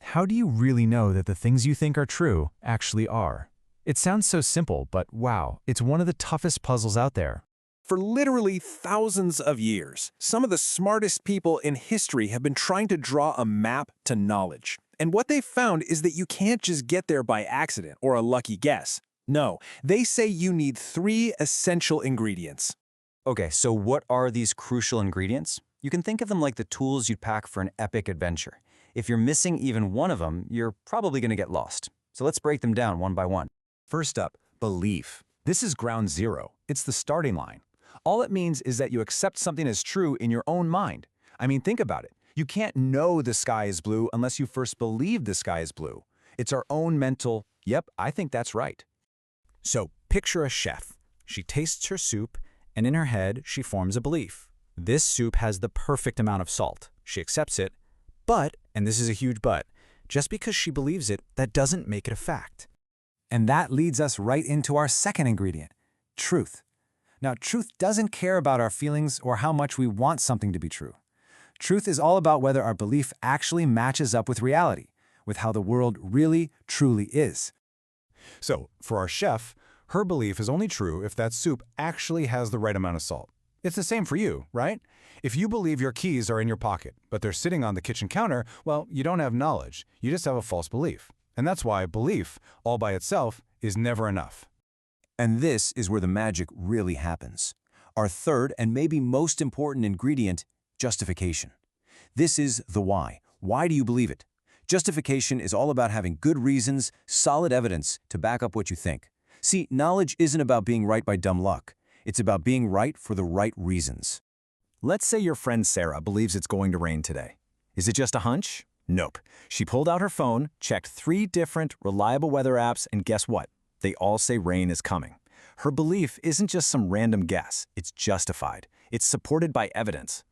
How do you really know that the things you think are true actually are? It sounds so simple, but wow, it's one of the toughest puzzles out there. For literally thousands of years, some of the smartest people in history have been trying to draw a map to knowledge. And what they've found is that you can't just get there by accident or a lucky guess. No, they say you need three essential ingredients. Okay, so what are these crucial ingredients? You can think of them like the tools you'd pack for an epic adventure. If you're missing even one of them, you're probably going to get lost. So let's break them down one by one. First up, belief. This is ground zero. It's the starting line. All it means is that you accept something as true in your own mind. I mean, think about it. You can't know the sky is blue unless you first believe the sky is blue. It's our own mental, yep, I think that's right. So picture a chef. She tastes her soup, and in her head, she forms a belief. This soup has the perfect amount of salt. She accepts it, but, and this is a huge but, just because she believes it, that doesn't make it a fact. And that leads us right into our second ingredient, truth. Now, truth doesn't care about our feelings or how much we want something to be true. Truth is all about whether our belief actually matches up with reality, with how the world really, truly is. So, for our chef, her belief is only true if that soup actually has the right amount of salt. It's the same for you, right? If you believe your keys are in your pocket, but they're sitting on the kitchen counter, well, you don't have knowledge. You just have a false belief. And that's why belief, all by itself, is never enough. And this is where the magic really happens. Our third and maybe most important ingredient, justification. This is the why. Why do you believe it? Justification is all about having good reasons, solid evidence to back up what you think. See, knowledge isn't about being right by dumb luck. It's about being right for the right reasons. Let's say your friend Sarah believes it's going to rain today. Is it just a hunch? Nope. She pulled out her phone, checked 3 different reliable weather apps, and guess what? They all say rain is coming. Her belief isn't just some random guess. It's justified. It's supported by evidence.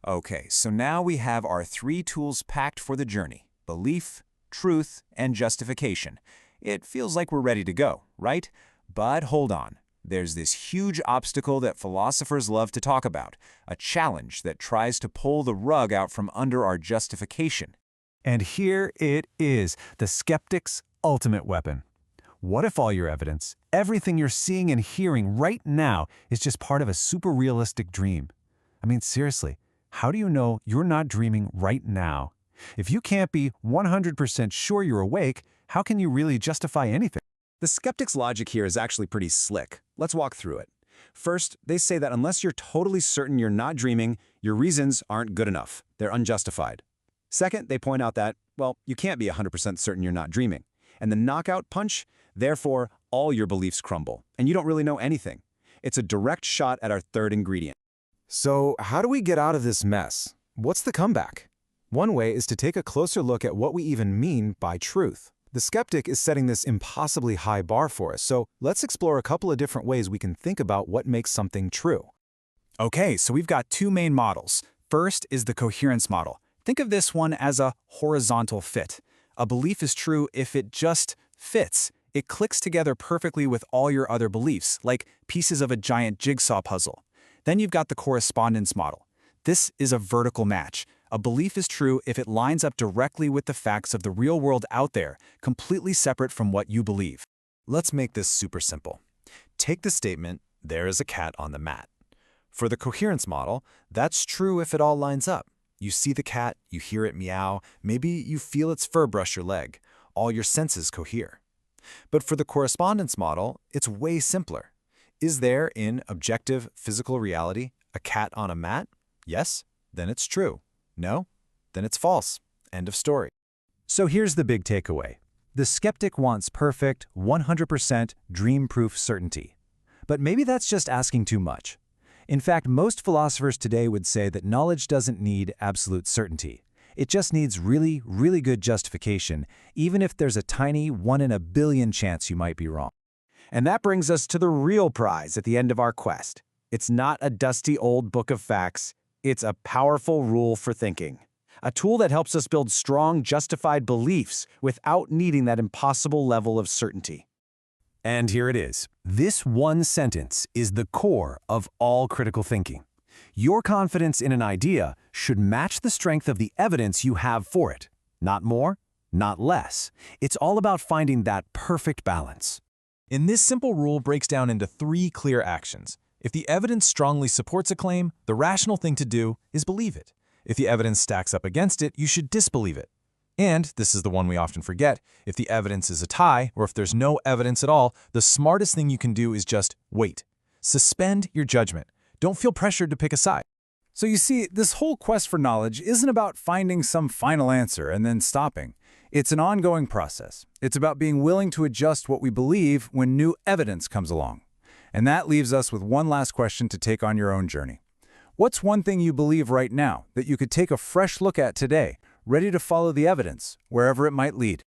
Okay, so now we have our 3 tools packed for the journey: belief, truth, and justification. It feels like we're ready to go, right? But hold on. There's this huge obstacle that philosophers love to talk about, a challenge that tries to pull the rug out from under our justification. And here it is, the skeptic's ultimate weapon. What if all your evidence, everything you're seeing and hearing right now, is just part of a super realistic dream? I mean, seriously, how do you know you're not dreaming right now? If you can't be 100% sure you're awake, how can you really justify anything? The skeptic's logic here is actually pretty slick. Let's walk through it. First, they say that unless you're totally certain you're not dreaming, your reasons aren't good enough. They're unjustified. Second, they point out that, well, you can't be 100% certain you're not dreaming. And the knockout punch, therefore, all your beliefs crumble, and you don't really know anything. It's a direct shot at our third ingredient. So, how do we get out of this mess? What's the comeback? One way is to take a closer look at what we even mean by truth. The skeptic is setting this impossibly high bar for us, so let's explore a couple of different ways we can think about what makes something true. Okay, so we've got 2 main models. First is the coherence model. Think of this one as a horizontal fit. A belief is true if it just fits. It clicks together perfectly with all your other beliefs, like pieces of a giant jigsaw puzzle. Then you've got the correspondence model. This is a vertical match. A belief is true if it lines up directly with the facts of the real world out there, completely separate from what you believe. Let's make this super simple. Take the statement, "There is a cat on the mat." For the coherence model, that's true if it all lines up. You see the cat, you hear it meow, maybe you feel its fur brush your leg. All your senses cohere. But for the correspondence model, it's way simpler. Is there, in objective physical reality, a cat on a mat? Yes? Then it's true. No? Then it's false. End of story. So here's the big takeaway. The skeptic wants perfect, 100% dream-proof certainty. But maybe that's just asking too much. In fact, most philosophers today would say that knowledge doesn't need absolute certainty. It just needs really, really good justification, even if there's a tiny 1 in a billion chance you might be wrong. And that brings us to the real prize at the end of our quest. It's not a dusty old book of facts. It's a powerful rule for thinking. A tool that helps us build strong, justified beliefs without needing that impossible level of certainty. And here it is. This one sentence is the core of all critical thinking. Your confidence in an idea should match the strength of the evidence you have for it. Not more, not less. It's all about finding that perfect balance. And this simple rule breaks down into 3 clear actions. If the evidence strongly supports a claim, the rational thing to do is believe it. If the evidence stacks up against it, you should disbelieve it. And, this is the one we often forget, if the evidence is a tie, or if there's no evidence at all, the smartest thing you can do is just wait. Suspend your judgment. Don't feel pressured to pick a side. So you see, this whole quest for knowledge isn't about finding some final answer and then stopping. It's an ongoing process. It's about being willing to adjust what we believe when new evidence comes along. And that leaves us with one last question to take on your own journey. What's one thing you believe right now that you could take a fresh look at today, ready to follow the evidence, wherever it might lead?